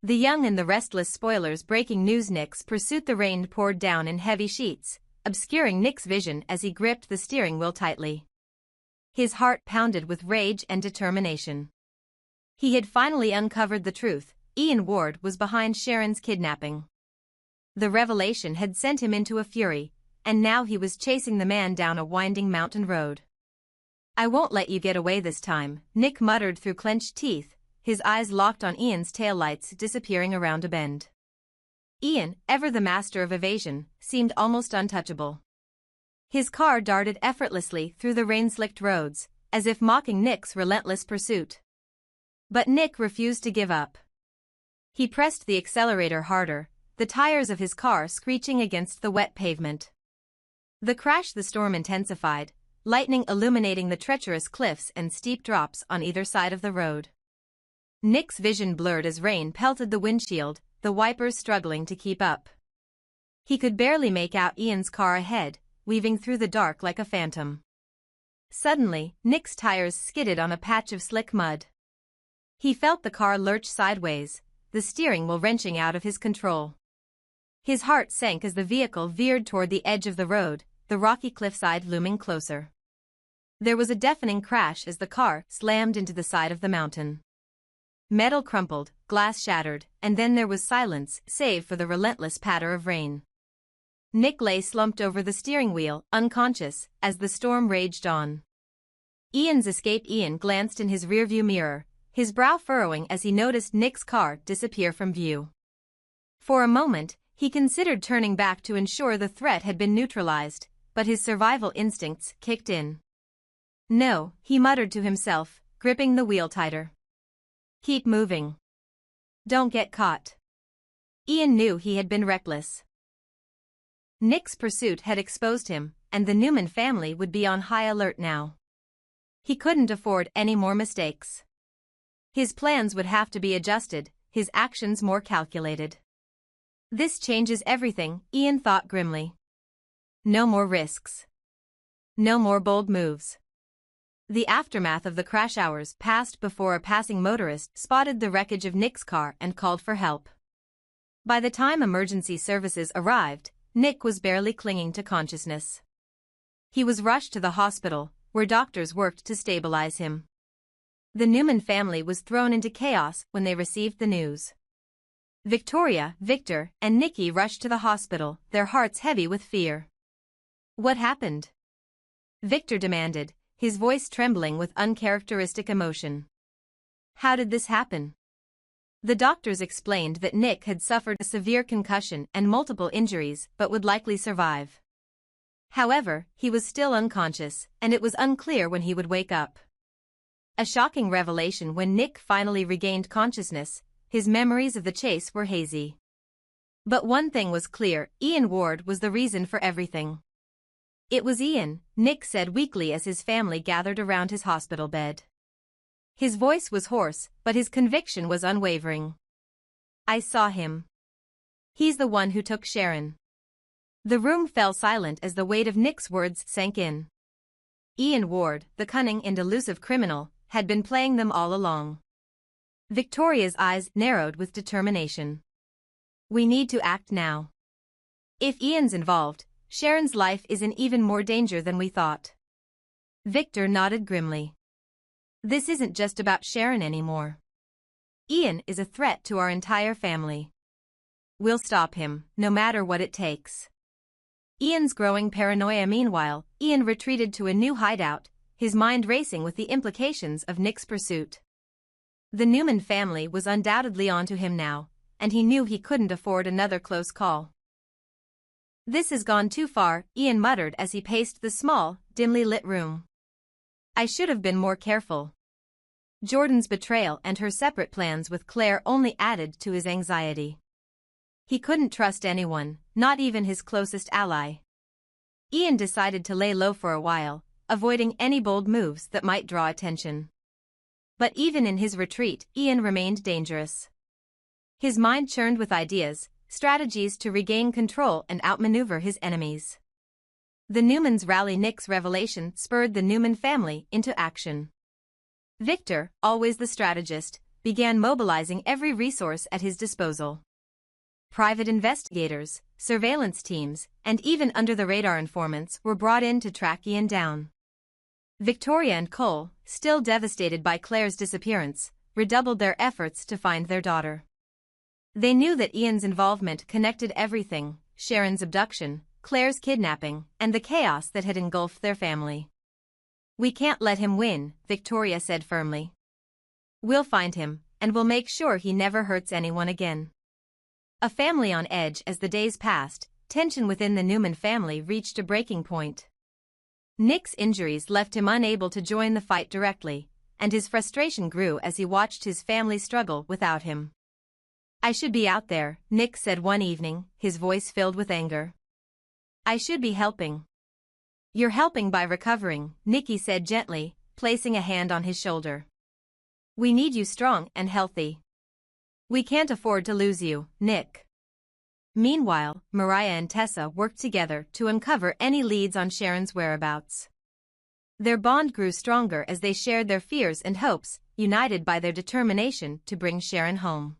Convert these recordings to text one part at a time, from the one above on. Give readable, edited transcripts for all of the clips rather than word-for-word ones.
The young and the restless spoilers breaking news. Nick's pursuit. The rain poured down in heavy sheets, obscuring Nick's vision as he gripped the steering wheel tightly. His heart pounded with rage and determination. He had finally uncovered the truth. Ian Ward was behind Sharon's kidnapping. The revelation had sent him into a fury, and now he was chasing the man down a winding mountain road. "I won't let you get away this time," Nick muttered through clenched teeth, his eyes locked on Ian's taillights disappearing around a bend. Ian, ever the master of evasion, seemed almost untouchable. His car darted effortlessly through the rain-slicked roads, as if mocking Nick's relentless pursuit. But Nick refused to give up. He pressed the accelerator harder, the tires of his car screeching against the wet pavement. The storm intensified, lightning illuminating the treacherous cliffs and steep drops on either side of the road. Nick's vision blurred as rain pelted the windshield, the wipers struggling to keep up. He could barely make out Ian's car ahead, weaving through the dark like a phantom. Suddenly, Nick's tires skidded on a patch of slick mud. He felt the car lurch sideways, the steering wheel wrenching out of his control. His heart sank as the vehicle veered toward the edge of the road, the rocky cliffside looming closer. There was a deafening crash as the car slammed into the side of the mountain. Metal crumpled, glass shattered, and then there was silence save for the relentless patter of rain. Nick lay slumped over the steering wheel, unconscious, as the storm raged on. Ian glanced in his rearview mirror, his brow furrowing as he noticed Nick's car disappear from view. For a moment, he considered turning back to ensure the threat had been neutralized, but his survival instincts kicked in. "No," he muttered to himself, gripping the wheel tighter. "Keep moving. Don't get caught." Ian knew he had been reckless. Nick's pursuit had exposed him, and the Newman family would be on high alert now. He couldn't afford any more mistakes. His plans would have to be adjusted, his actions more calculated. "This changes everything," Ian thought grimly. No more risks. No more bold moves. The aftermath of the crash hours passed before a passing motorist spotted the wreckage of Nick's car and called for help. By the time emergency services arrived, Nick was barely clinging to consciousness. He was rushed to the hospital, where doctors worked to stabilize him. The Newman family was thrown into chaos when they received the news. Victoria, Victor, and Nikki rushed to the hospital, their hearts heavy with fear. "What happened?" Victor demanded, his voice trembling with uncharacteristic emotion. "How did this happen?" The doctors explained that Nick had suffered a severe concussion and multiple injuries but would likely survive. However, he was still unconscious, and it was unclear when he would wake up. A shocking revelation when Nick finally regained consciousness, his memories of the chase were hazy. But one thing was clear, Ian Ward was the reason for everything. "It was Ian," Nick said weakly as his family gathered around his hospital bed. His voice was hoarse, but his conviction was unwavering. "I saw him. He's the one who took Sharon." The room fell silent as the weight of Nick's words sank in. Ian Ward, the cunning and elusive criminal, had been playing them all along. Victoria's eyes narrowed with determination. "We need to act now. If Ian's involved, Sharon's life is in even more danger than we thought." Victor nodded grimly. "This isn't just about Sharon anymore. Ian is a threat to our entire family. We'll stop him, no matter what it takes." Ian's growing paranoia. Meanwhile, Ian retreated to a new hideout, his mind racing with the implications of Nick's pursuit. The Newman family was undoubtedly onto him now, and he knew he couldn't afford another close call. "This has gone too far," Ian muttered as he paced the small, dimly lit room. "I should have been more careful." Jordan's betrayal and her separate plans with Claire only added to his anxiety. He couldn't trust anyone, not even his closest ally. Ian decided to lay low for a while, avoiding any bold moves that might draw attention. But even in his retreat, Ian remained dangerous. His mind churned with ideas, strategies to regain control and outmaneuver his enemies. The Newmans' rally. Nick's revelation spurred the Newman family into action. Victor, always the strategist, began mobilizing every resource at his disposal. Private investigators, surveillance teams, and even under-the-radar informants were brought in to track Ian down. Victoria and Cole, still devastated by Claire's disappearance, redoubled their efforts to find their daughter. They knew that Ian's involvement connected everything: Sharon's abduction, Claire's kidnapping, and the chaos that had engulfed their family. "We can't let him win," Victoria said firmly. "We'll find him, and we'll make sure he never hurts anyone again." A family on edge as the days passed, tension within the Newman family reached a breaking point. Nick's injuries left him unable to join the fight directly, and his frustration grew as he watched his family struggle without him. "I should be out there," Nick said one evening, his voice filled with anger. "I should be helping." "You're helping by recovering," Nikki said gently, placing a hand on his shoulder. "We need you strong and healthy. We can't afford to lose you, Nick." Meanwhile, Mariah and Tessa worked together to uncover any leads on Sharon's whereabouts. Their bond grew stronger as they shared their fears and hopes, united by their determination to bring Sharon home.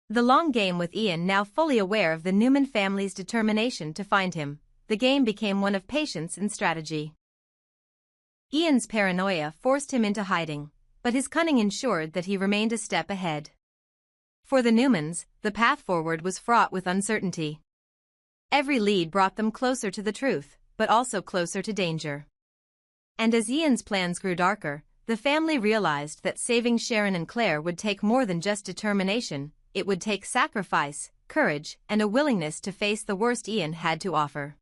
The long game with Ian now fully aware of the Newman family's determination to find him, the game became one of patience and strategy. Ian's paranoia forced him into hiding, but his cunning ensured that he remained a step ahead. For the Newmans, the path forward was fraught with uncertainty. Every lead brought them closer to the truth, but also closer to danger. And as Ian's plans grew darker, the family realized that saving Sharon and Claire would take more than just determination. It would take sacrifice, courage, and a willingness to face the worst Ian had to offer.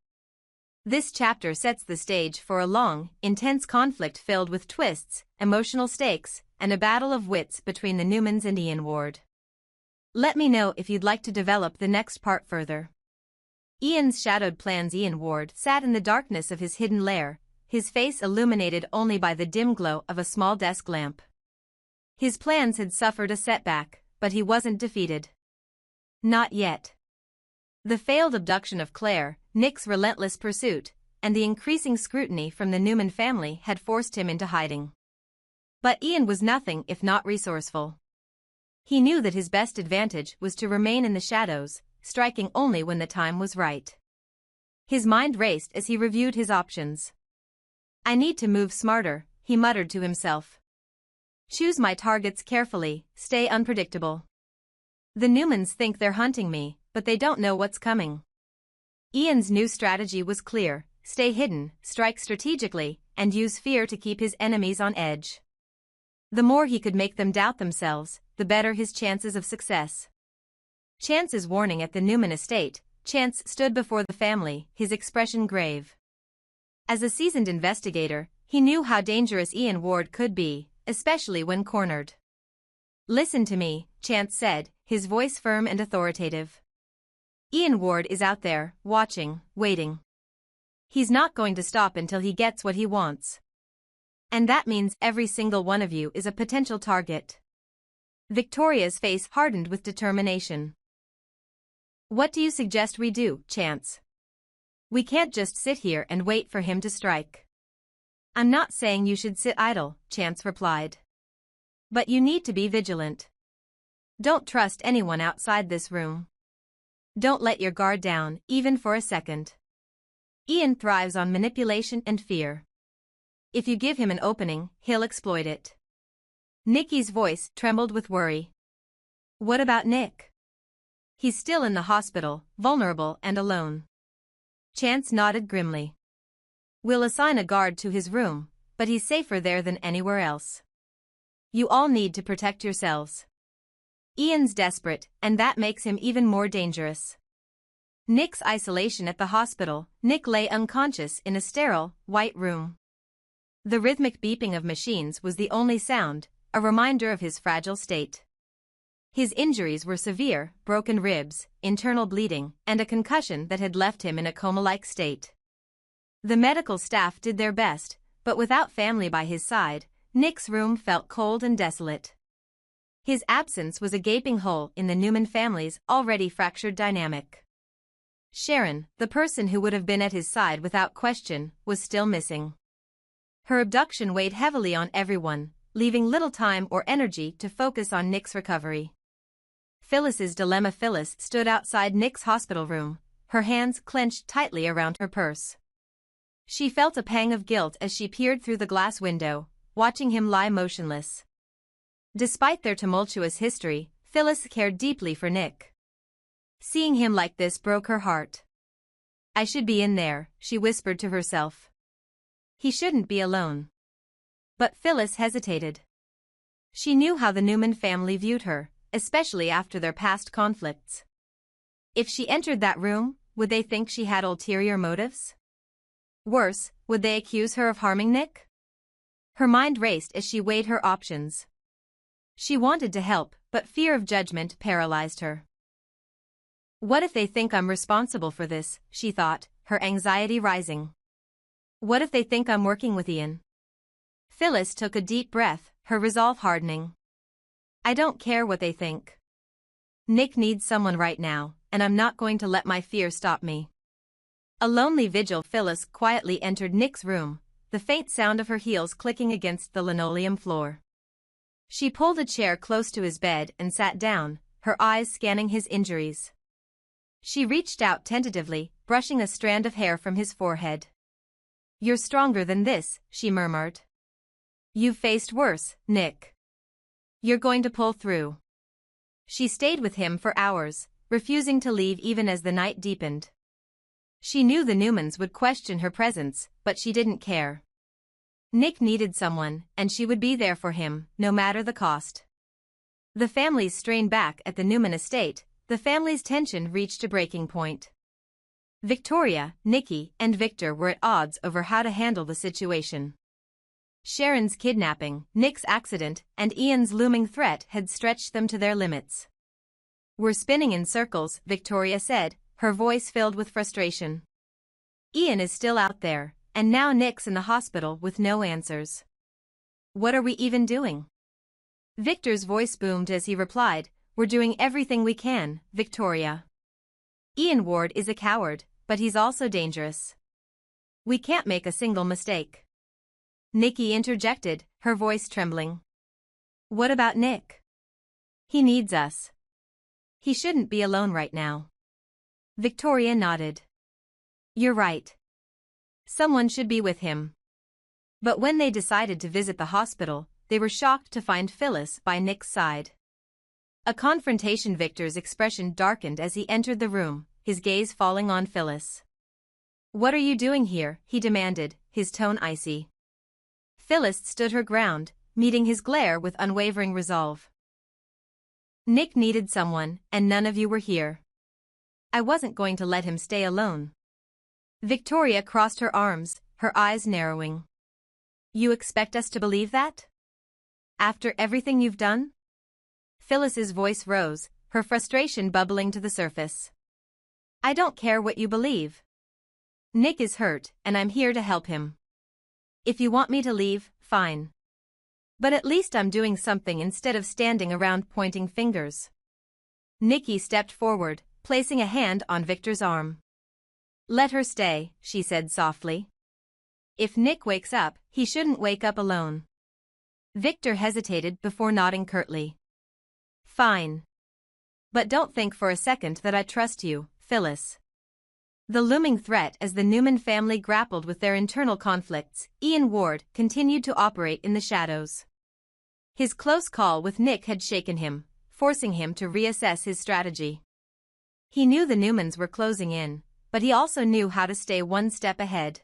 This chapter sets the stage for a long, intense conflict filled with twists, emotional stakes, and a battle of wits between the Newmans and Ian Ward. Let me know if you'd like to develop the next part further. Ian's shadowed plans. Ian Ward sat in the darkness of his hidden lair, his face illuminated only by the dim glow of a small desk lamp. His plans had suffered a setback, but he wasn't defeated. Not yet. The failed abduction of Claire, Nick's relentless pursuit, and the increasing scrutiny from the Newman family had forced him into hiding. But Ian was nothing if not resourceful. He knew that his best advantage was to remain in the shadows, striking only when the time was right. His mind raced as he reviewed his options. "I need to move smarter," he muttered to himself. "Choose my targets carefully, stay unpredictable. The Newmans think they're hunting me, but they don't know what's coming." Ian's new strategy was clear: stay hidden, strike strategically, and use fear to keep his enemies on edge. The more he could make them doubt themselves, the better his chances of success. Chance's warning at the Newman estate. Chance stood before the family, his expression grave. As a seasoned investigator, he knew how dangerous Ian Ward could be, especially when cornered. "Listen to me," Chance said, his voice firm and authoritative. "Ian Ward is out there, watching, waiting. He's not going to stop until he gets what he wants. And that means every single one of you is a potential target." Victoria's face hardened with determination. "What do you suggest we do, Chance? We can't just sit here and wait for him to strike." "I'm not saying you should sit idle," Chance replied. "But you need to be vigilant. Don't trust anyone outside this room. Don't let your guard down, even for a second. Ian thrives on manipulation and fear. If you give him an opening, he'll exploit it." Nikki's voice trembled with worry. "What about Nick? He's still in the hospital, vulnerable and alone." Chance nodded grimly. "We'll assign a guard to his room, but he's safer there than anywhere else. You all need to protect yourselves. Ian's desperate, and that makes him even more dangerous." Nick's isolation at the hospital. Nick lay unconscious in a sterile, white room. The rhythmic beeping of machines was the only sound, a reminder of his fragile state. His injuries were severe: broken ribs, internal bleeding, and a concussion that had left him in a coma-like state. The medical staff did their best, but without family by his side, Nick's room felt cold and desolate. His absence was a gaping hole in the Newman family's already fractured dynamic. Sharon, the person who would have been at his side without question, was still missing. Her abduction weighed heavily on everyone, leaving little time or energy to focus on Nick's recovery. Phyllis's dilemma. Phyllis stood outside Nick's hospital room, her hands clenched tightly around her purse. She felt a pang of guilt as she peered through the glass window, watching him lie motionless. Despite their tumultuous history, Phyllis cared deeply for Nick. Seeing him like this broke her heart. "I should be in there," she whispered to herself. "He shouldn't be alone." But Phyllis hesitated. She knew how the Newman family viewed her, especially after their past conflicts. If she entered that room, would they think she had ulterior motives? Worse, would they accuse her of harming Nick? Her mind raced as she weighed her options. She wanted to help, but fear of judgment paralyzed her. "What if they think I'm responsible for this?" she thought, her anxiety rising. "What if they think I'm working with Ian?" Phyllis took a deep breath, her resolve hardening. "I don't care what they think. Nick needs someone right now, and I'm not going to let my fear stop me." A lonely vigil. Phyllis quietly entered Nick's room, the faint sound of her heels clicking against the linoleum floor. She pulled a chair close to his bed and sat down, her eyes scanning his injuries. She reached out tentatively, brushing a strand of hair from his forehead. "You're stronger than this," she murmured. "You've faced worse, Nick. You're going to pull through." She stayed with him for hours, refusing to leave even as the night deepened. She knew the Newmans would question her presence, but she didn't care. Nick needed someone, and she would be there for him, no matter the cost. The families strained back at the Newman estate. The family's tension reached a breaking point. Victoria, Nikki, and Victor were at odds over how to handle the situation. Sharon's kidnapping, Nick's accident, and Ian's looming threat had stretched them to their limits. "We're spinning in circles," Victoria said, her voice filled with frustration. "Ian is still out there, and now Nick's in the hospital with no answers. What are we even doing?" Victor's voice boomed as he replied, "We're doing everything we can, Victoria. Ian Ward is a coward, but he's also dangerous. We can't make a single mistake." Nikki interjected, her voice trembling. "What about Nick? He needs us. He shouldn't be alone right now." Victoria nodded. "You're right. Someone should be with him." But when they decided to visit the hospital, they were shocked to find Phyllis by Nick's side. A confrontation. Victor's expression darkened as he entered the room, his gaze falling on Phyllis. "What are you doing here?" he demanded, his tone icy. Phyllis stood her ground, meeting his glare with unwavering resolve. "Nick needed someone, and none of you were here. I wasn't going to let him stay alone." Victoria crossed her arms, her eyes narrowing. "You expect us to believe that? After everything you've done?" Phyllis's voice rose, her frustration bubbling to the surface. "I don't care what you believe. Nick is hurt, and I'm here to help him. If you want me to leave, fine. But at least I'm doing something instead of standing around pointing fingers." Nikki stepped forward, placing a hand on Victor's arm. "Let her stay," she said softly. "If Nick wakes up, he shouldn't wake up alone." Victor hesitated before nodding curtly. "Fine. But don't think for a second that I trust you, Phyllis." The looming threat. As the Newman family grappled with their internal conflicts, Ian Ward continued to operate in the shadows. His close call with Nick had shaken him, forcing him to reassess his strategy. He knew the Newmans were closing in, but he also knew how to stay one step ahead.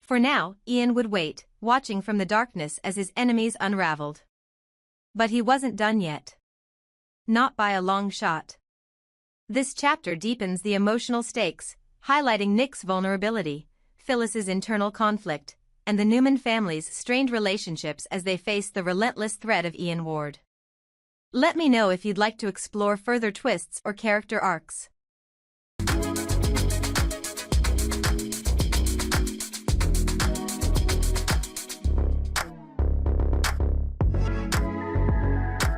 For now, Ian would wait, watching from the darkness as his enemies unraveled. But he wasn't done yet. Not by a long shot. This chapter deepens the emotional stakes, highlighting Nick's vulnerability, Phyllis's internal conflict, and the Newman family's strained relationships as they face the relentless threat of Ian Ward. Let me know if you'd like to explore further twists or character arcs.